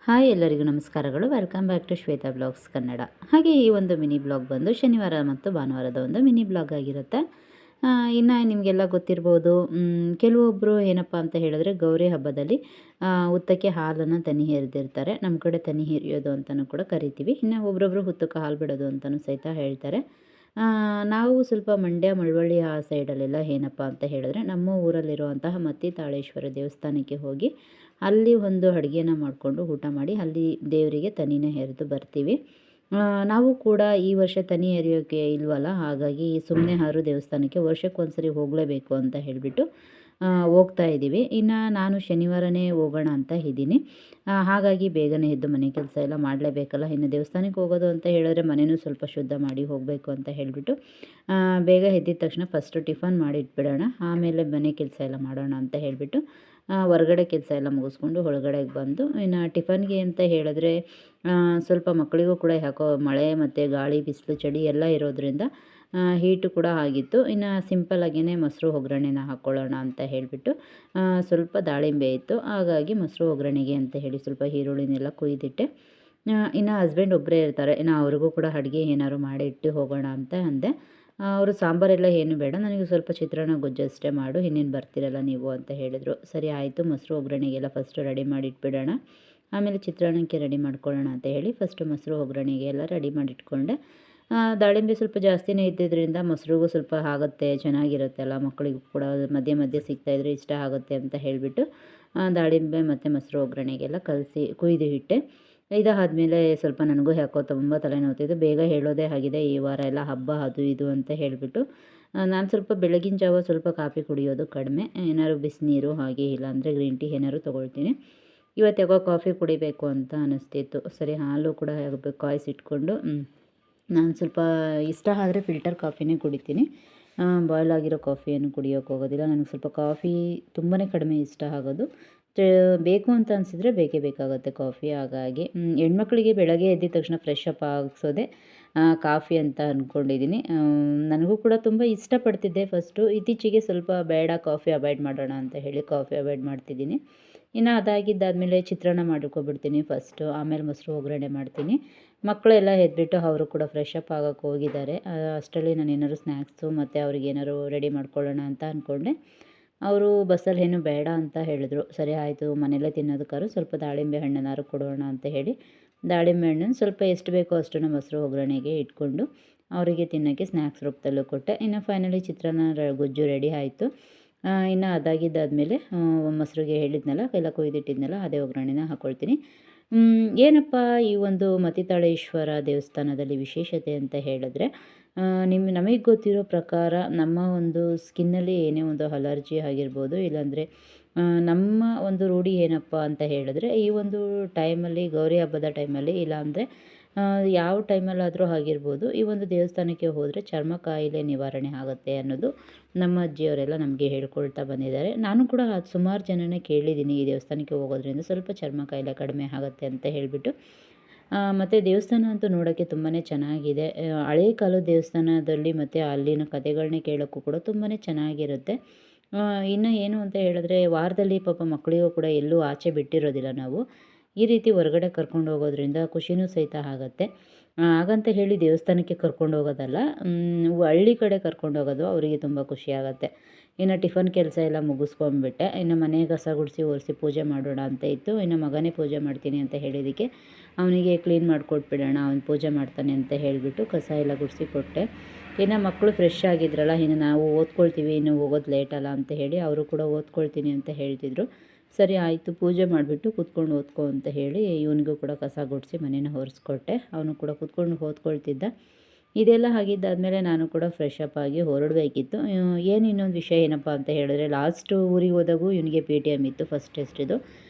Hi ಎಲ್ಲರಿಗೂ ನಮಸ್ಕಾರಗಳು. Welcome back to Shweta blogs Kannada. ಹಾಗೆ ಈ ಒಂದು ಮಿನಿ ಬ್ಲಾಗ್ ಬಂದು ಶನಿವಾರ ಮತ್ತು ಭಾನುವಾರದ ಒಂದು ಮಿನಿ ಬ್ಲಾಗ್ ಆಗಿರುತ್ತೆ. ಇನ್ನು ನಿಮಗೆಲ್ಲ ಗೊತ್ತಿರ್ಬೋದು, ಕೆಲವೊಬ್ಬರು ಏನಪ್ಪ ಅಂತ ಹೇಳಿದ್ರೆ ಗೌರಿ ಹಬ್ಬದಲ್ಲಿ ಹುತ್ತಕ್ಕೆ ಹಾಲನ್ನು ತನಿ ಎರೆದಿರ್ತಾರೆ. ನಮ್ಮ ಕಡೆ ತನಿ ಎರೆಯೋದು ಅಂತಲೂ ಕೂಡ ಕರಿತೀವಿ. ಇನ್ನು ಒಬ್ರೊಬ್ರು ಹುತ್ತಕ್ಕೆ ಹಾಲು ಬಿಡೋದು ಅಂತಲೂ ಸಹಿತ ಹೇಳ್ತಾರೆ. ನಾವು ಸ್ವಲ್ಪ ಮಂಡ್ಯ ಮಳವಳ್ಳಿ ಆ ಸೈಡಲ್ಲೆಲ್ಲ ಏನಪ್ಪ ಅಂತ ಹೇಳಿದ್ರೆ ನಮ್ಮ ಊರಲ್ಲಿರುವಂತಹ ಮತ್ತಿ ತಾಳೇಶ್ವರ ದೇವಸ್ಥಾನಕ್ಕೆ ಹೋಗಿ ಅಲ್ಲಿ ಒಂದು ಅಡುಗೆನ ಮಾಡಿಕೊಂಡು ಊಟ ಮಾಡಿ ಅಲ್ಲಿ ದೇವರಿಗೆ ತನಿನ ಎರೆದು ಬರ್ತೀವಿ. ನಾವು ಕೂಡ ಈ ವರ್ಷ ತನಿ ಎರೆಯೋಕ್ಕೆ ಇಲ್ವಲ್ಲ, ಹಾಗಾಗಿ ಸುಮ್ಮನೆ ಹಾರು ದೇವಸ್ಥಾನಕ್ಕೆ ವರ್ಷಕ್ಕೊಂದ್ಸರಿ ಹೋಗಲೇಬೇಕು ಅಂತ ಹೇಳಿಬಿಟ್ಟು ಹೋಗ್ತಾ ಇದ್ದೀವಿ. ಇನ್ನು ನಾನು ಶನಿವಾರನೇ ಹೋಗೋಣ ಅಂತ ಇದ್ದೀನಿ. ಹಾಗಾಗಿ ಬೇಗನೆ ಎದ್ದು ಮನೆ ಕೆಲಸ ಎಲ್ಲ ಮಾಡಲೇಬೇಕಲ್ಲ. ಇನ್ನು ದೇವಸ್ಥಾನಕ್ಕೆ ಹೋಗೋದು ಅಂತ ಹೇಳಿದ್ರೆ ಮನೆಯೂ ಸ್ವಲ್ಪ ಶುದ್ಧ ಮಾಡಿ ಹೋಗಬೇಕು ಅಂತ ಹೇಳಿಬಿಟ್ಟು ಬೇಗ ಎದ್ದಿದ ತಕ್ಷಣ ಫಸ್ಟು ಟಿಫನ್ ಮಾಡಿಟ್ಬಿಡೋಣ, ಆಮೇಲೆ ಮನೆ ಕೆಲಸ ಎಲ್ಲ ಮಾಡೋಣ ಅಂತ ಹೇಳಿಬಿಟ್ಟು ಹೊರಗಡೆ ಕೆಲಸ ಎಲ್ಲ ಮುಗಿಸ್ಕೊಂಡು ಒಳಗಡೆಗೆ ಬಂದು ಇನ್ನು ಟಿಫನ್ಗೆ ಅಂತ ಹೇಳಿದ್ರೆ ಸ್ವಲ್ಪ ಮಕ್ಕಳಿಗೂ ಕೂಡ ಯಾಕೋ ಮಳೆ ಮತ್ತು ಗಾಳಿ ಬಿಸಿಲು ಚಳಿ ಎಲ್ಲ ಇರೋದ್ರಿಂದ ಹೀಟು ಕೂಡ ಆಗಿತ್ತು. ಇನ್ನು ಸಿಂಪಲ್ಲಾಗಿಯೇ ಮೊಸರು ಒಗ್ಗರಣೆನ ಹಾಕ್ಕೊಳ್ಳೋಣ ಅಂತ ಹೇಳಿಬಿಟ್ಟು ಸ್ವಲ್ಪ ದಾಳಿಂಬೆ ಇತ್ತು, ಹಾಗಾಗಿ ಮೊಸರು ಒಗ್ಗರಣೆಗೆ ಅಂತ ಹೇಳಿ ಸ್ವಲ್ಪ ಈರುಳ್ಳಿನೆಲ್ಲ ಕುಯ್ದಿಟ್ಟೆ. ಇನ್ನು ಹಸ್ಬೆಂಡ್ ಒಬ್ಬರೇ ಇರ್ತಾರೆ, ಇನ್ನು ಅವ್ರಿಗೂ ಕೂಡ ಅಡುಗೆ ಏನಾದ್ರು ಮಾಡಿ ಇಟ್ಟು ಹೋಗೋಣ ಅಂತ ಅಂದೆ. ಅವರು ಸಾಂಬಾರೆಲ್ಲ ಏನು ಬೇಡ, ನನಗೆ ಸ್ವಲ್ಪ ಚಿತ್ರಾನ್ನ ಗೊಜ್ಜು ಅಷ್ಟೇ ಮಾಡು, ಇನ್ನೇನು ಬರ್ತೀರಲ್ಲ ನೀವು ಅಂತ ಹೇಳಿದರು. ಸರಿ ಆಯಿತು, ಮೊಸರು ಒಗ್ಗರಣೆಗೆಲ್ಲ ಫಸ್ಟು ರೆಡಿ ಮಾಡಿ ಇಟ್ಬಿಡೋಣ, ಆಮೇಲೆ ಚಿತ್ರಾನ್ನಕ್ಕೆ ರೆಡಿ ಮಾಡ್ಕೊಳ್ಳೋಣ ಅಂತ ಹೇಳಿ ಫಸ್ಟು ಮೊಸರು ಒಗ್ಗರಣೆಗೆ ಎಲ್ಲ ರೆಡಿ ಮಾಡಿಟ್ಕೊಂಡೆ. ದಾಳಿಂಬೆ ಸ್ವಲ್ಪ ಜಾಸ್ತಿನೇ ಇದ್ದಿದ್ದರಿಂದ ಮೊಸರಿಗೂ ಸ್ವಲ್ಪ ಆಗುತ್ತೆ, ಚೆನ್ನಾಗಿರುತ್ತೆ ಅಲ್ಲ, ಮಕ್ಕಳಿಗೂ ಕೂಡ ಮಧ್ಯೆ ಮಧ್ಯೆ ಸಿಗ್ತಾಯಿದ್ರೆ ಇಷ್ಟ ಆಗುತ್ತೆ ಅಂತ ಹೇಳಿಬಿಟ್ಟು ದಾಳಿಂಬೆ ಮತ್ತು ಮೊಸರು ಒಗ್ಗರಣೆಗೆಲ್ಲ ಕುಯ್ದು ಇಟ್ಟೆ. ಇದಾದಮೇಲೆ ಸ್ವಲ್ಪ ನನಗೂ ಯಾಕೋ ತುಂಬ ತಲೆನೋವ್ತಿದ್ದು, ಬೇಗ ಹೇಳೋದೇ ಆಗಿದೆ, ಈ ವಾರ ಎಲ್ಲ ಹಬ್ಬ ಅದು ಇದು ಅಂತ ಹೇಳಿಬಿಟ್ಟು ನಾನು ಸ್ವಲ್ಪ ಬೆಳಗಿನ ಜಾವ ಸ್ವಲ್ಪ ಕಾಫಿ ಕುಡಿಯೋದು ಕಡಿಮೆ, ಏನಾದ್ರು ಬಿಸಿನೀರು ಹಾಗೆ ಇಲ್ಲಾಂದರೆ ಗ್ರೀನ್ ಟೀ ಏನಾದ್ರು ತೊಗೊಳ್ತೀನಿ. ಇವತ್ತು ಯಾಕೋ ಕಾಫಿ ಕುಡಿಬೇಕು ಅಂತ ಅನ್ನಿಸ್ತಿತ್ತು. ಸರಿ ಹಾಲು ಕೂಡ ಕಾಯಿಸಿಟ್ಕೊಂಡು ನಾನು ಸ್ವಲ್ಪ ಇಷ್ಟ ಆದರೆ ಫಿಲ್ಟರ್ ಕಾಫಿನೇ ಕುಡಿತೀನಿ, ಬಾಯ್ಲ್ ಆಗಿರೋ ಕಾಫಿಯನ್ನು ಕುಡಿಯೋಕ್ಕೆ ಹೋಗೋದಿಲ್ಲ. ನನಗೆ ಸ್ವಲ್ಪ ಕಾಫಿ ತುಂಬಾ ಕಡಿಮೆ ಇಷ್ಟ ಆಗೋದು. ಬೇಕು ಅಂತ ಅನಿಸಿದರೆ ಬೇಕೇ ಬೇಕಾಗುತ್ತೆ ಕಾಫಿ. ಹಾಗಾಗಿ ಹೆಣ್ಮಕ್ಳಿಗೆ ಬೆಳಗ್ಗೆ ಎದ್ದಿದ ತಕ್ಷಣ ಫ್ರೆಶ್ ಅಪ್ ಆಗಿಸೋದೆ ಕಾಫಿ ಅಂತ ಅಂದ್ಕೊಂಡಿದ್ದೀನಿ. ನನಗೂ ಕೂಡ ತುಂಬ ಇಷ್ಟಪಡ್ತಿದ್ದೆ ಫಸ್ಟು, ಇತ್ತೀಚೆಗೆ ಸ್ವಲ್ಪ ಬೇಡ ಕಾಫಿ ಅವಾಯ್ಡ್ ಮಾಡೋಣ ಅಂತ ಹೇಳಿ ಕಾಫಿ ಅವಾಯ್ಡ್ ಮಾಡ್ತಿದ್ದೀನಿ. ಇನ್ನು ಅದಾಗಿದ್ದಾದಮೇಲೆ ಚಿತ್ರಾನ್ನ ಮಾಡ್ಕೊಬಿಡ್ತೀನಿ ಫಸ್ಟು, ಆಮೇಲೆ ಮೊಸರು ಒಗ್ಗರಣೆ ಮಾಡ್ತೀನಿ. ಮಕ್ಕಳೆಲ್ಲ ಎದ್ಬಿಟ್ಟು ಅವರು ಕೂಡ ಫ್ರೆಶ್ ಅಪ್ ಆಗೋಕ್ಕೆ ಹೋಗಿದ್ದಾರೆ. ಅಷ್ಟರಲ್ಲಿ ನಾನು ಏನಾದ್ರು ಸ್ನ್ಯಾಕ್ಸು ಮತ್ತು ಅವ್ರಿಗೆ ಏನಾದ್ರು ರೆಡಿ ಮಾಡ್ಕೊಳ್ಳೋಣ ಅಂತ ಅಂದ್ಕೊಂಡೆ. ಅವರು ಬಸ್ಸಲ್ಲಿ ಏನು ಬೇಡ ಅಂತ ಹೇಳಿದ್ರು. ಸರಿ ಆಯಿತು, ಮನೆಯಲ್ಲೇ ತಿನ್ನೋದಕ್ಕಾದ್ರು ಸ್ವಲ್ಪ ದಾಳಿಂಬೆ ಹಣ್ಣನ್ನಾದ್ರು ಕೊಡೋಣ ಅಂತ ಹೇಳಿ ದಾಳಿಂಬೆ ಹಣ್ಣನ್ನು ಸ್ವಲ್ಪ ಎಷ್ಟು ಬೇಕೋ ಅಷ್ಟನ್ನು ಮೊಸರು ಒಗ್ಗರಣೆಗೆ ಇಟ್ಕೊಂಡು ಅವರಿಗೆ ತಿನ್ನೋಕ್ಕೆ ಸ್ನ್ಯಾಕ್ಸ್ ರೂಪದಲ್ಲೂ ಕೊಟ್ಟೆ. ಇನ್ನು ಫೈನಲಿ ಚಿತ್ರಾನ್ನ ಗೊಜ್ಜು ರೆಡಿ ಆಯಿತು. ಇನ್ನು ಅದಾಗಿದ್ದಾದಮೇಲೆ ಮೊಸರಿಗೆ ಹೇಳಿದ್ನಲ್ಲ ಎಲ್ಲ ಕೊಯ್ದಿಟ್ಟಿದ್ನಲ್ಲ ಅದೇ ಒಗ್ಗರಣೆನ ಹಾಕ್ಕೊಳ್ತೀನಿ. ಏನಪ್ಪ ಈ ಒಂದು ಮತಿತಾಳೇಶ್ವರ ದೇವಸ್ಥಾನದಲ್ಲಿ ವಿಶೇಷತೆ ಅಂತ ಹೇಳಿದ್ರೆ, ನಮಗೆ ಗೊತ್ತಿರೋ ಪ್ರಕಾರ ನಮ್ಮ ಒಂದು ಸ್ಕಿನ್ನಲ್ಲಿ ಏನೇ ಒಂದು ಅಲರ್ಜಿ ಆಗಿರ್ಬೋದು, ಇಲ್ಲಾಂದರೆ ನಮ್ಮ ಒಂದು ರೂಢಿ ಏನಪ್ಪ ಅಂತ ಹೇಳಿದ್ರೆ ಈ ಒಂದು ಟೈಮಲ್ಲಿ ಗೌರಿ ಹಬ್ಬದ ಟೈಮಲ್ಲಿ ಇಲ್ಲಾಂದರೆ ಯಾವ ಟೈಮಲ್ಲಾದರೂ ಆಗಿರ್ಬೋದು, ಈ ಒಂದು ದೇವಸ್ಥಾನಕ್ಕೆ ಹೋದರೆ ಚರ್ಮ ಕಾಯಿಲೆ ನಿವಾರಣೆ ಆಗುತ್ತೆ ಅನ್ನೋದು ನಮ್ಮ ಅಜ್ಜಿಯವರೆಲ್ಲ ನಮಗೆ ಹೇಳ್ಕೊಳ್ತಾ ಬಂದಿದ್ದಾರೆ. ನಾನು ಕೂಡ ಸುಮಾರು ಜನನೇ ಕೇಳಿದ್ದೀನಿ, ಈ ದೇವಸ್ಥಾನಕ್ಕೆ ಹೋಗೋದ್ರಿಂದ ಸ್ವಲ್ಪ ಚರ್ಮ ಕಾಯಿಲೆ ಕಡಿಮೆ ಆಗುತ್ತೆ ಅಂತ ಹೇಳಿಬಿಟ್ಟು. ಮತ್ತು ದೇವಸ್ಥಾನ ಅಂತೂ ನೋಡೋಕ್ಕೆ ತುಂಬಾ ಚೆನ್ನಾಗಿದೆ. ಹಳೇ ಕಾಲದ ದೇವಸ್ಥಾನದಲ್ಲಿ ಮತ್ತು ಅಲ್ಲಿನ ಕಥೆಗಳನ್ನೇ ಕೇಳೋಕ್ಕೂ ಕೂಡ ತುಂಬಾ ಚೆನ್ನಾಗಿರುತ್ತೆ. ಇನ್ನು ಏನು ಅಂತ ಹೇಳಿದ್ರೆ ವಾರದಲ್ಲಿ ಪಾಪ ಮಕ್ಕಳಿಗೂ ಕೂಡ ಎಲ್ಲೂ ಆಚೆ ಬಿಟ್ಟಿರೋದಿಲ್ಲ ನಾವು. ಈ ರೀತಿ ಹೊರಗಡೆ ಕರ್ಕೊಂಡು ಹೋಗೋದ್ರಿಂದ ಖುಷಿನೂ ಸಹಿತ ಆಗುತ್ತೆ. ಹಾಗಂತ ಹೇಳಿ ದೇವಸ್ಥಾನಕ್ಕೆ ಕರ್ಕೊಂಡು ಹೋಗೋದಲ್ಲ, ಹಳ್ಳಿ ಕಡೆ ಕರ್ಕೊಂಡು ಹೋಗೋದು ಅವರಿಗೆ ತುಂಬ ಖುಷಿಯಾಗತ್ತೆ. ಇನ್ನು ಟಿಫನ್ ಕೆಲಸ ಎಲ್ಲ ಮುಗಿಸ್ಕೊಂಡ್ಬಿಟ್ಟೆ. ಇನ್ನು ಮನೆ ಕಸ ಗುಡಿಸಿ ಒರೆಸಿ ಪೂಜೆ ಮಾಡೋಣ ಅಂತ ಇತ್ತು. ಇನ್ನು ಮಗನೇ ಪೂಜೆ ಮಾಡ್ತೀನಿ ಅಂತ ಹೇಳಿದ್ದಕ್ಕೆ ಅವನಿಗೆ ಕ್ಲೀನ್ ಮಾಡಿಕೊಟ್ಬಿಡೋಣ, ಅವನು ಪೂಜೆ ಮಾಡ್ತಾನೆ ಅಂತ ಹೇಳಿಬಿಟ್ಟು ಕಸ ಎಲ್ಲ ಗುಡಿಸಿ ಕೊಟ್ಟೆ. ಇನ್ನು ಮಕ್ಕಳು ಫ್ರೆಶ್ ಆಗಿದ್ರಲ್ಲ, ಇನ್ನು ನಾವು ಓದ್ಕೊಳ್ತೀವಿ, ಇನ್ನು ಹೋಗೋದು ಲೇಟಲ್ಲ ಅಂತ ಹೇಳಿ ಅವರು ಕೂಡ ಓದ್ಕೊಳ್ತೀನಿ ಅಂತ ಹೇಳ್ತಿದ್ರು. ಸರಿ ಆಯಿತು, ಪೂಜೆ ಮಾಡಿಬಿಟ್ಟು ಕೂತ್ಕೊಂಡು ಓದ್ಕೊ ಅಂತ ಹೇಳಿ ಇವನಿಗೂ ಕೂಡ ಕಸ ಗುಡಿಸಿ ಮನೇನ ಒರೆಸ್ಕೊಟ್ಟೆ. ಅವನು ಕೂಡ ಕೂತ್ಕೊಂಡು ಓದ್ಕೊಳ್ತಿದ್ದ. ಇದೆಲ್ಲ ಆಗಿದ್ದಾದಮೇಲೆ ನಾನು ಕೂಡ ಫ್ರೆಶ್ ಅಪ್ ಆಗಿ ಹೊರಡಬೇಕಿತ್ತು. ಏನು ಇನ್ನೊಂದು ವಿಷಯ ಏನಪ್ಪ ಅಂತ ಹೇಳಿದ್ರೆ, ಲಾಸ್ಟು ಊರಿಗೆ ಹೋದಾಗೂ ಇವನಿಗೆ PTM ಇತ್ತು, ಫಸ್ಟ್ ಟೆಸ್ಟಿದು.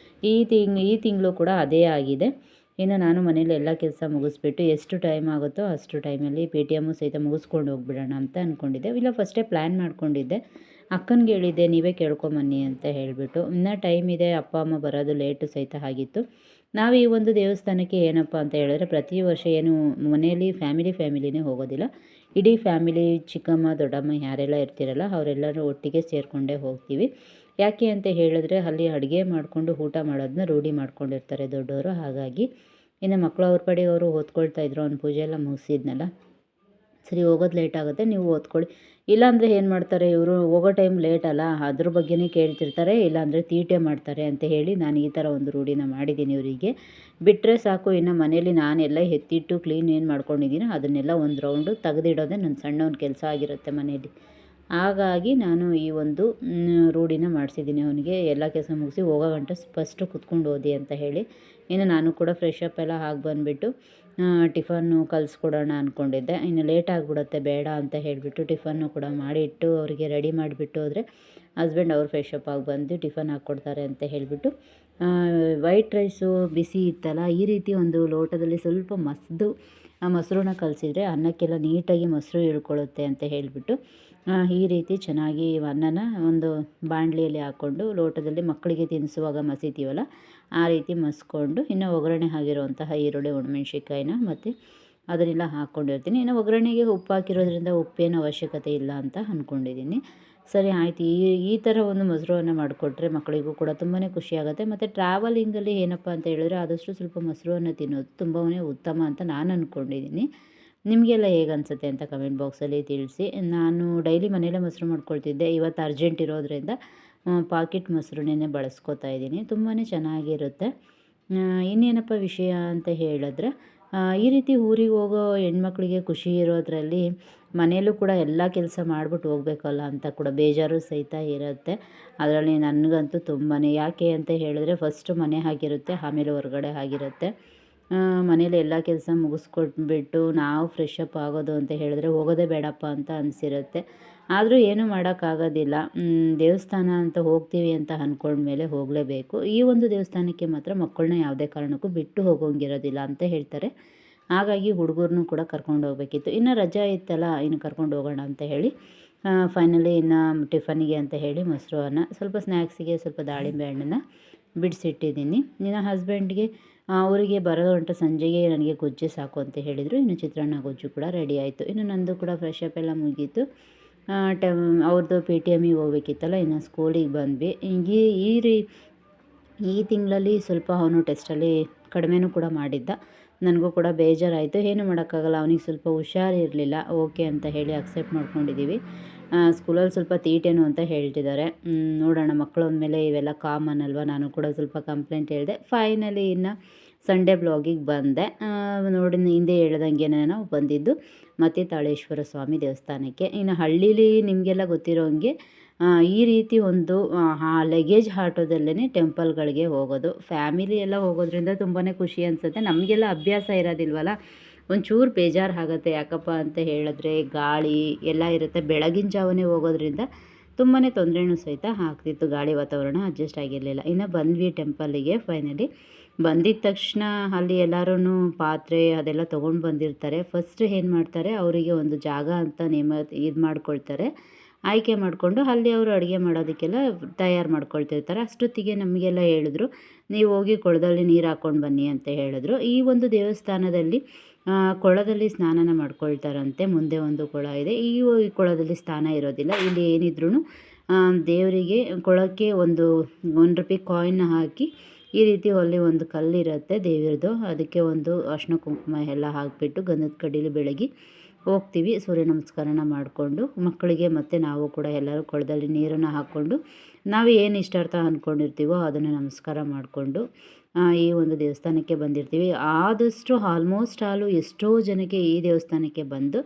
ಈ ತಿಂಗಳು ಕೂಡ ಅದೇ ಆಗಿದೆ. ಇನ್ನು ನಾನು ಮನೇಲಿ ಎಲ್ಲ ಕೆಲಸ ಮುಗಿಸ್ಬಿಟ್ಟು ಎಷ್ಟು ಟೈಮ್ ಆಗುತ್ತೋ ಅಷ್ಟು ಟೈಮಲ್ಲಿ PTM ಸಹಿತ ಮುಗಿಸ್ಕೊಂಡು ಹೋಗ್ಬಿಡೋಣ ಅಂತ ಅಂದ್ಕೊಂಡಿದ್ದೆ. ಇಲ್ಲ ಫಸ್ಟೇ ಪ್ಲ್ಯಾನ್ ಮಾಡ್ಕೊಂಡಿದ್ದೆ, ಅಕ್ಕನಿಗೆ ಹೇಳಿದ್ದೆ ನೀವೇ ಕೇಳ್ಕೊಂಬನ್ನಿ ಅಂತ ಹೇಳಿಬಿಟ್ಟು. ಇನ್ನೂ ಟೈಮ್ ಇದೆ, ಅಪ್ಪ ಅಮ್ಮ ಬರೋದು ಲೇಟು ಸಹಿತ ಆಗಿತ್ತು. ನಾವು ಈ ಒಂದು ದೇವಸ್ಥಾನಕ್ಕೆ ಏನಪ್ಪ ಅಂತ ಹೇಳಿದ್ರೆ ಪ್ರತಿ ವರ್ಷ ಏನು ಮನೆಯಲ್ಲಿ ಫ್ಯಾಮಿಲಿನೇ ಹೋಗೋದಿಲ್ಲ, ಇಡೀ ಫ್ಯಾಮಿಲಿ ಚಿಕ್ಕಮ್ಮ ದೊಡ್ಡಮ್ಮ ಯಾರೆಲ್ಲ ಇರ್ತಿರಲ್ಲ ಅವರೆಲ್ಲರೂ ಒಟ್ಟಿಗೆ ಸೇರಿಕೊಂಡೇ ಹೋಗ್ತೀವಿ. ಯಾಕೆ ಅಂತ ಹೇಳಿದ್ರೆ ಅಲ್ಲಿ ಅಡುಗೆ ಮಾಡಿಕೊಂಡು ಊಟ ಮಾಡೋದನ್ನ ರೂಢಿ ಮಾಡ್ಕೊಂಡಿರ್ತಾರೆ ದೊಡ್ಡವರು. ಹಾಗಾಗಿ ಇನ್ನು ಮಕ್ಕಳು ಅವ್ರ ಪಾಡಿಗೆ ಅವರು ಓದ್ಕೊಳ್ತಾ ಇದ್ರು. ಅವ್ನ ಪೂಜೆ ಎಲ್ಲ ಮುಗಿಸಿದ್ನಲ್ಲ, ಸರಿ ಹೋಗೋದು ಲೇಟ್ ಆಗುತ್ತೆ, ನೀವು ಓದ್ಕೊಳ್ಳಿ. ಇಲ್ಲಾಂದರೆ ಏನು ಮಾಡ್ತಾರೆ ಇವರು, ಹೋಗೋ ಟೈಮ್ ಲೇಟ್ ಅಲ್ಲ, ಅದ್ರ ಬಗ್ಗೆನೇ ಕೇಳ್ತಿರ್ತಾರೆ, ಇಲ್ಲಾಂದರೆ ತೀಟೆ ಮಾಡ್ತಾರೆ ಅಂತ ಹೇಳಿ ನಾನು ಈ ಥರ ಒಂದು ರೂಢಿನ ಮಾಡಿದ್ದೀನಿ ಇವರಿಗೆ. ಬಿಟ್ಟರೆ ಸಾಕು, ಇನ್ನು ಮನೇಲಿ ನಾನೆಲ್ಲ ಎತ್ತಿಟ್ಟು ಕ್ಲೀನ್ ಏನು ಮಾಡ್ಕೊಂಡಿದ್ದೀನೋ ಅದನ್ನೆಲ್ಲ ಒಂದು ರೌಂಡು ತೆಗೆದಿಡೋದೇ ನನ್ನ ಸಣ್ಣವನ ಕೆಲಸ ಆಗಿರುತ್ತೆ ಮನೇಲಿ. ಹಾಗಾಗಿ ನಾನು ಈ ಒಂದು ರೂಢಿನ ಮಾಡಿಸಿದ್ದೀನಿ ಅವನಿಗೆ. ಎಲ್ಲ ಕೆಲಸ ಮುಗಿಸಿ ಹೋಗೋ ಗಂಟ ಫಸ್ಟು ಕುತ್ಕೊಂಡು ಓದಿ ಅಂತ ಹೇಳಿ. ಇನ್ನು ನಾನು ಕೂಡ ಫ್ರೆಶ್ ಅಪ್ ಎಲ್ಲ ಆಗಿ ಬಂದುಬಿಟ್ಟು ಟಿಫನ್ನು ಕಲಿಸ್ಕೊಡೋಣ ಅಂದ್ಕೊಂಡಿದ್ದೆ. ಇನ್ನು ಲೇಟ್ ಆಗಿಬಿಡುತ್ತೆ, ಬೇಡ ಅಂತ ಹೇಳಿಬಿಟ್ಟು ಟಿಫನ್ನು ಕೂಡ ಮಾಡಿ ಇಟ್ಟು ಅವರಿಗೆ ರೆಡಿ ಮಾಡಿಬಿಟ್ಟು ಹೋದರೆ ಹಸ್ಬೆಂಡ್ ಅವ್ರು ಫ್ರೆಶ್ ಅಪ್ ಆಗಿ ಬಂದು ಟಿಫನ್ ಹಾಕ್ಕೊಡ್ತಾರೆ ಅಂತ ಹೇಳಿಬಿಟ್ಟು ವೈಟ್ ರೈಸು ಬಿಸಿ ಇತ್ತಲ್ಲ, ಈ ರೀತಿ ಒಂದು ಲೋಟದಲ್ಲಿ ಸ್ವಲ್ಪ ಮೊಸರನ್ನ ಕಲಸಿದ್ರೆ ಅನ್ನಕ್ಕೆಲ್ಲ ನೀಟಾಗಿ ಮೊಸರು ಇಳ್ಕೊಳ್ಳುತ್ತೆ ಅಂತ ಹೇಳಿಬಿಟ್ಟು ಈ ರೀತಿ ಚೆನ್ನಾಗಿ ಅನ್ನನ ಒಂದು ಬಾಣಲಿಯಲ್ಲಿ ಹಾಕ್ಕೊಂಡು ಲೋಟದಲ್ಲಿ ಮಕ್ಕಳಿಗೆ ತಿನ್ನಿಸುವಾಗ ಮಸಿತೀವಲ್ಲ ಆ ರೀತಿ ಮಸ್ಕೊಂಡು, ಇನ್ನು ಒಗ್ಗರಣೆ ಆಗಿರುವಂತಹ ಈರುಳ್ಳಿ, ಒಣಮೆಣ್ಸಿನ್ಕಾಯಿನ ಮತ್ತು ಅದನ್ನೆಲ್ಲ ಹಾಕ್ಕೊಂಡಿರ್ತೀನಿ. ಇನ್ನು ಒಗ್ಗರಣೆಗೆ ಉಪ್ಪು ಹಾಕಿರೋದ್ರಿಂದ ಉಪ್ಪೇನು ಅವಶ್ಯಕತೆ ಇಲ್ಲ ಅಂತ ಅಂದ್ಕೊಂಡಿದ್ದೀನಿ. ಸರಿ ಆಯಿತು, ಈ ಥರ ಒಂದು ಮೊಸರನ್ನ ಮಾಡಿಕೊಟ್ರೆ ಮಕ್ಕಳಿಗೂ ಕೂಡ ತುಂಬಾ ಖುಷಿಯಾಗುತ್ತೆ. ಮತ್ತು ಟ್ರಾವೆಲಿಂಗಲ್ಲಿ ಏನಪ್ಪ ಅಂತ ಹೇಳಿದ್ರೆ ಆದಷ್ಟು ಸ್ವಲ್ಪ ಮೊಸರನ್ನ ತಿನ್ನೋದು ತುಂಬಾ ಉತ್ತಮ ಅಂತ ನಾನು ಅಂದ್ಕೊಂಡಿದ್ದೀನಿ. ನಿಮಗೆಲ್ಲ ಹೇಗೆ ಅನಿಸುತ್ತೆ ಅಂತ ಕಮೆಂಟ್ ಬಾಕ್ಸಲ್ಲಿ ತಿಳಿಸಿ. ನಾನು ಡೈಲಿ ಮನೆಯಲ್ಲೇ ಮೊಸರು ಮಾಡ್ಕೊಳ್ತಿದ್ದೆ, ಇವತ್ತು ಅರ್ಜೆಂಟ್ ಇರೋದ್ರಿಂದ ಪಾಕೆಟ್ ಮೊಸರನ್ನೇ ಬಳಸ್ಕೊತಾ ಇದ್ದೀನಿ. ತುಂಬಾ ಚೆನ್ನಾಗಿರುತ್ತೆ. ಇನ್ನೇನಪ್ಪ ವಿಷಯ ಅಂತ ಹೇಳಿದ್ರೆ, ಈ ರೀತಿ ಊರಿಗೆ ಹೋಗೋ ಹೆಣ್ಮಕ್ಳಿಗೆ ಖುಷಿ ಇರೋದ್ರಲ್ಲಿ ಮನೆಯಲ್ಲೂ ಕೂಡ ಎಲ್ಲ ಕೆಲಸ ಮಾಡಿಬಿಟ್ಟು ಹೋಗಬೇಕಲ್ಲ ಅಂತ ಕೂಡ ಬೇಜಾರು ಸಹಿತ ಇರುತ್ತೆ. ಅದರಲ್ಲಿ ನನಗಂತೂ ತುಂಬಾ, ಯಾಕೆ ಅಂತ ಹೇಳಿದ್ರೆ ಫಸ್ಟು ಮನೆ ಆಗಿರುತ್ತೆ, ಆಮೇಲೆ ಹೊರಗಡೆ ಆಗಿರುತ್ತೆ. ಮನೇಲಿ ಎಲ್ಲ ಕೆಲಸ ಮುಗಿಸ್ಕೊಟ್ಬಿಟ್ಟು ನಾವು ಫ್ರೆಶ್ ಅಪ್ ಆಗೋದು ಅಂತ ಹೇಳಿದ್ರೆ ಹೋಗೋದೇ ಬೇಡಪ್ಪ ಅಂತ ಅನಿಸಿರುತ್ತೆ. ಆದರೂ ಏನೂ ಮಾಡೋಕ್ಕಾಗೋದಿಲ್ಲ. ದೇವಸ್ಥಾನ ಅಂತ ಹೋಗ್ತೀವಿ ಅಂತ ಅಂದ್ಕೊಂಡ್ಮೇಲೆ ಹೋಗಲೇಬೇಕು. ಈ ಒಂದು ದೇವಸ್ಥಾನಕ್ಕೆ ಮಾತ್ರ ಮಕ್ಕಳನ್ನ ಯಾವುದೇ ಕಾರಣಕ್ಕೂ ಬಿಟ್ಟು ಹೋಗೋಂಗಿರೋದಿಲ್ಲ ಅಂತ ಹೇಳ್ತಾರೆ. ಹಾಗಾಗಿ ಹುಡುಗರನ್ನೂ ಕೂಡ ಕರ್ಕೊಂಡು ಹೋಗಬೇಕಿತ್ತು. ಇನ್ನು ರಜೆ ಇತ್ತಲ್ಲ, ಇನ್ನು ಕರ್ಕೊಂಡು ಹೋಗೋಣ ಅಂತ ಹೇಳಿ ಫೈನಲಿ ಇನ್ನು ಟಿಫನಿಗೆ ಅಂತ ಹೇಳಿ ಮೊಸರು ಅನ್ನ, ಸ್ವಲ್ಪ ಸ್ನ್ಯಾಕ್ಸಿಗೆ ಸ್ವಲ್ಪ ದಾಳಿಂಬೆ ಹಣ್ಣನ್ನು ಬಿಡಿಸಿಟ್ಟಿದ್ದೀನಿ. ಇನ್ನು ಹಸ್ಬೆಂಡ್ಗೆ ಅವರಿಗೆ ಬರೋ ಗಂಟ ಸಂಜೆಗೆ ನನಗೆ ಗೊಜ್ಜು ಸಾಕು ಅಂತ ಹೇಳಿದರು. ಇನ್ನು ಚಿತ್ರಾನ್ನ ಗೊಜ್ಜು ಕೂಡ ರೆಡಿ ಆಯಿತು. ಇನ್ನು ನಂದು ಕೂಡ ಫ್ರೆಶ್ ಅಪ್ ಎಲ್ಲ ಮುಗೀತು. ಅವ್ರದ್ದು PTMಗೆ ಹೋಗ್ಬೇಕಿತ್ತಲ್ಲ, ಇನ್ನು ಸ್ಕೂಲಿಗೆ ಬಂದ್ವಿ. ಈ ತಿಂಗಳಲ್ಲಿ ಸ್ವಲ್ಪ ಅವನು ಟೆಸ್ಟಲ್ಲಿ ಕಡಿಮೆನೂ ಕೂಡ ಮಾಡಿದ್ದ. ನನಗೂ ಕೂಡ ಬೇಜಾರಾಯಿತು. ಏನೂ ಮಾಡೋಕ್ಕಾಗಲ್ಲ, ಅವನಿಗೆ ಸ್ವಲ್ಪ ಹುಷಾರಿರಲಿಲ್ಲ. ಓಕೆ ಅಂತ ಹೇಳಿ ಅಕ್ಸೆಪ್ಟ್ ಮಾಡ್ಕೊಂಡಿದ್ದೀವಿ. ಸ್ಕೂಲಲ್ಲಿ ಸ್ವಲ್ಪ ತೀಟೇನು ಅಂತ ಹೇಳ್ತಿದ್ದಾರೆ. ನೋಡೋಣ, ಮಕ್ಕಳು ಅಂದಮೇಲೆ ಇವೆಲ್ಲ ಕಾಮನ್ ಅಲ್ವಾ. ನಾನು ಕೂಡ ಸ್ವಲ್ಪ ಕಂಪ್ಲೇಂಟ್ ಹೇಳಿದೆ. ಫೈನಲಿ ಇನ್ನು ಸಂಡೇ ಬ್ಲಾಗಿಗೆ ಬಂದೆ. ನೋಡಿ, ಹಿಂದೆ ಹೇಳ್ದಂಗೆ ನಾವು ಬಂದಿದ್ದು ಮತ್ತು ತಾಳೇಶ್ವರ ಸ್ವಾಮಿ ದೇವಸ್ಥಾನಕ್ಕೆ. ಇನ್ನು ಹಳ್ಳೀಲಿ ನಿಮಗೆಲ್ಲ ಗೊತ್ತಿರೋಂಗೆ ಈ ರೀತಿ ಒಂದು ಲಗೇಜ್ ಆಟೋದಲ್ಲೇ ಟೆಂಪಲ್ಗಳಿಗೆ ಹೋಗೋದು. ಫ್ಯಾಮಿಲಿ ಎಲ್ಲ ಹೋಗೋದ್ರಿಂದ ತುಂಬಾ ಖುಷಿ ಅನಿಸುತ್ತೆ. ನಮಗೆಲ್ಲ ಅಭ್ಯಾಸ ಇರೋದಿಲ್ವಲ್ಲ, ಒಂಚೂರು ಬೇಜಾರು ಆಗುತ್ತೆ. ಯಾಕಪ್ಪ ಅಂತ ಹೇಳಿದ್ರೆ ಗಾಳಿ ಎಲ್ಲ ಇರುತ್ತೆ. ಬೆಳಗಿನ ಜಾವನೇ ಹೋಗೋದ್ರಿಂದ ತುಂಬಾ ತೊಂದರೆನೂ ಸಹಿತ ಆಗ್ತಿತ್ತು. ಗಾಳಿ ವಾತಾವರಣ ಅಡ್ಜಸ್ಟ್ ಆಗಿರಲಿಲ್ಲ. ಇನ್ನು ಬಂದ್ವಿ ಟೆಂಪಲ್ಲಿಗೆ. ಫೈನಲಿ ಬಂದಿದ್ದ ತಕ್ಷಣ ಅಲ್ಲಿ ಎಲ್ಲರೂ ಪಾತ್ರೆ ಅದೆಲ್ಲ ತೊಗೊಂಡು ಬಂದಿರ್ತಾರೆ. ಫಸ್ಟ್ ಏನು ಮಾಡ್ತಾರೆ, ಅವರಿಗೆ ಒಂದು ಜಾಗ ಅಂತ ಇದು ಮಾಡ್ಕೊಳ್ತಾರೆ, ಆಯ್ಕೆ ಮಾಡಿಕೊಂಡು ಅಲ್ಲಿ ಅವರು ಅಡುಗೆ ಮಾಡೋದಕ್ಕೆಲ್ಲ ತಯಾರು ಮಾಡ್ಕೊಳ್ತಿರ್ತಾರೆ. ಅಷ್ಟೊತ್ತಿಗೆ ನಮಗೆಲ್ಲ ಹೇಳಿದ್ರು, ನೀವು ಹೋಗಿ ಕೊಳದಲ್ಲಿ ನೀರು ಹಾಕ್ಕೊಂಡು ಬನ್ನಿ ಅಂತ ಹೇಳಿದ್ರು. ಈ ಒಂದು ದೇವಸ್ಥಾನದಲ್ಲಿ ಕೊಳದಲ್ಲಿ ಸ್ನಾನನ ಮಾಡ್ಕೊಳ್ತಾರಂತೆ. ಮುಂದೆ ಒಂದು ಕೊಳ ಇದೆ. ಈ ಕೊಳದಲ್ಲಿ ಸ್ನಾನ ಇರೋದಿಲ್ಲ. ಇಲ್ಲಿ ಏನಿದ್ರೂ ದೇವರಿಗೆ ಕೊಳಕ್ಕೆ ಒಂದು ₹1 ಕಾಯಿನ್ನ ಹಾಕಿ ಈ ರೀತಿ ಅಲ್ಲಿ ಒಂದು ಕಲ್ಲಿರುತ್ತೆ ದೇವ್ರದ್ದು, ಅದಕ್ಕೆ ಒಂದು ಅರಿಶಿನ ಕುಂಕುಮ ಎಲ್ಲ ಹಾಕಿಬಿಟ್ಟು ಗಂಧದ ಕಡ್ಡಿಲಿ ಬೆಳಗಿ ಹೋಗ್ತೀವಿ. ಸೂರ್ಯ ನಮಸ್ಕಾರನ ಮಾಡಿಕೊಂಡು ಮಕ್ಕಳಿಗೆ ಮತ್ತು ನಾವು ಕೂಡ ಎಲ್ಲರೂ ಕೊಳದಲ್ಲಿ ನೀರನ್ನು ಹಾಕ್ಕೊಂಡು ನಾವು ಏನು ಇಷ್ಟಾರ್ಥ ಅಂದ್ಕೊಂಡಿರ್ತೀವೋ ಅದನ್ನು ನಮಸ್ಕಾರ ಮಾಡಿಕೊಂಡು ಈ ಒಂದು ದೇವಸ್ಥಾನಕ್ಕೆ ಬಂದಿರ್ತೀವಿ. ಆದಷ್ಟು ಆಲ್ಮೋಸ್ಟ್ ಎಷ್ಟೋ ಜನಕ್ಕೆ ಈ ದೇವಸ್ಥಾನಕ್ಕೆ ಬಂದು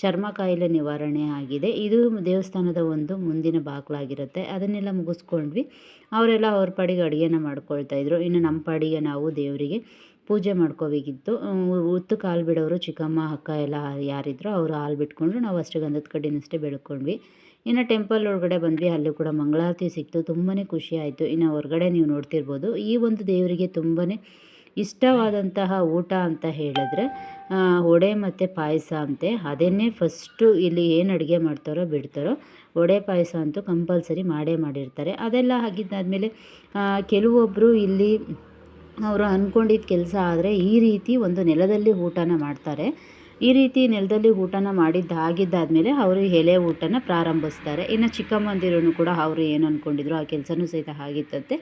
ಚರ್ಮ ಕಾಯಿಲೆ ನಿವಾರಣೆ ಆಗಿದೆ. ಇದು ದೇವಸ್ಥಾನದ ಒಂದು ಮುಂದಿನ ಬಾಗಿಲಾಗಿರುತ್ತೆ. ಅದನ್ನೆಲ್ಲ ಮುಗಿಸ್ಕೊಂಡ್ವಿ. ಅವರೆಲ್ಲ ಅವ್ರ ಪಾಡಿಗೆ ಅಡುಗೆನ ಮಾಡ್ಕೊಳ್ತಾಯಿದ್ರು. ಇನ್ನು ನಮ್ಮ ಪಾಡಿಗೆ ನಾವು ದೇವರಿಗೆ ಪೂಜೆ ಮಾಡ್ಕೋಬೇಕಿತ್ತು. ಉತ್ತು ಕಾಲು ಬಿಡೋರು ಚಿಕ್ಕಮ್ಮ ಅಕ್ಕ ಎಲ್ಲ ಯಾರಿದ್ರು ಅವರು ಹಾಲು ಬಿಟ್ಕೊಂಡ್ರು. ನಾವು ಅಷ್ಟೇ ಗಂಧದ ಕಡ್ಡಿನಷ್ಟೇ ಬೆಳ್ಕೊಂಡ್ವಿ. ಇನ್ನು ಟೆಂಪಲ್ ಒಳಗಡೆ ಬಂದ್ವಿ. ಅಲ್ಲಿ ಕೂಡ ಮಂಗಳಾರತಿ ಸಿಕ್ತು. ತುಂಬಾ ಖುಷಿ ಆಯಿತು. ಇನ್ನು ಹೊರಗಡೆ ನೀವು ನೋಡ್ತಿರ್ಬೋದು, ಈ ಒಂದು ದೇವರಿಗೆ ತುಂಬಾ ಇಷ್ಟವಾದಂತಹ ಊಟ ಅಂತ ಹೇಳಿದ್ರೆ ವಡೆ ಮತ್ತು ಪಾಯಸ ಅಂತೆ. ಅದನ್ನೇ ಫಸ್ಟು ಇಲ್ಲಿ ಏನು ಅಡುಗೆ ಮಾಡ್ತಾರೋ ಬಿಡ್ತಾರೋ ವಡೆ ಪಾಯಸ ಅಂತೂ ಕಂಪಲ್ಸರಿ ಮಾಡೇ ಮಾಡಿರ್ತಾರೆ. ಅದೆಲ್ಲ ಆಗಿದ್ದಾದಮೇಲೆ ಕೆಲವೊಬ್ಬರು ಇಲ್ಲಿ ಅವರು ಅಂದ್ಕೊಂಡಿದ್ದ ಕೆಲಸ ಆದರೆ ಈ ರೀತಿ ಒಂದು ನೆಲದಲ್ಲಿ ಊಟನ ಮಾಡ್ತಾರೆ. ಈ ರೀತಿ ನೆಲದಲ್ಲಿ ಊಟನ ಆಗಿದ್ದಾದಮೇಲೆ ಅವರು ಎಲೆ ಊಟನ ಪ್ರಾರಂಭಿಸ್ತಾರೆ. ಇನ್ನು ಚಿಕ್ಕಮ್ಮಂದಿರೂ ಕೂಡ ಅವರು ಏನು ಅಂದ್ಕೊಂಡಿದ್ರು ಆ ಕೆಲಸನೂ ಸಹಿತ ಆಗಿತ್ತಂತೆ.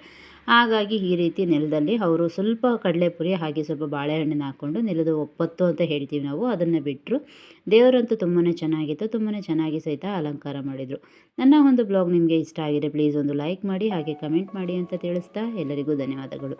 ಹಾಗಾಗಿ ಈ ರೀತಿ ನೆಲದಲ್ಲಿ ಅವರು ಸ್ವಲ್ಪ ಕಡಲೆಪುರಿ ಹಾಗೆ ಸ್ವಲ್ಪ ಬಾಳೆಹಣ್ಣನ್ನು ಹಾಕ್ಕೊಂಡು ನೆಲದ ಒಪ್ಪತ್ತು ಅಂತ ಹೇಳ್ತೀವಿ ನಾವು, ಅದನ್ನು ಬಿಟ್ಟರು. ದೇವರಂತೂ ತುಂಬಾ ಚೆನ್ನಾಗಿತ್ತು, ತುಂಬಾ ಚೆನ್ನಾಗಿ ಸಹಿತ ಅಲಂಕಾರ ಮಾಡಿದರು. ನನ್ನ ಒಂದು ಬ್ಲಾಗ್ ನಿಮಗೆ ಇಷ್ಟ ಆಗಿದೆ ಪ್ಲೀಸ್ ಒಂದು ಲೈಕ್ ಮಾಡಿ ಹಾಗೆ ಕಮೆಂಟ್ ಮಾಡಿ ಅಂತ ತಿಳಿಸ್ತಾ ಎಲ್ಲರಿಗೂ ಧನ್ಯವಾದಗಳು.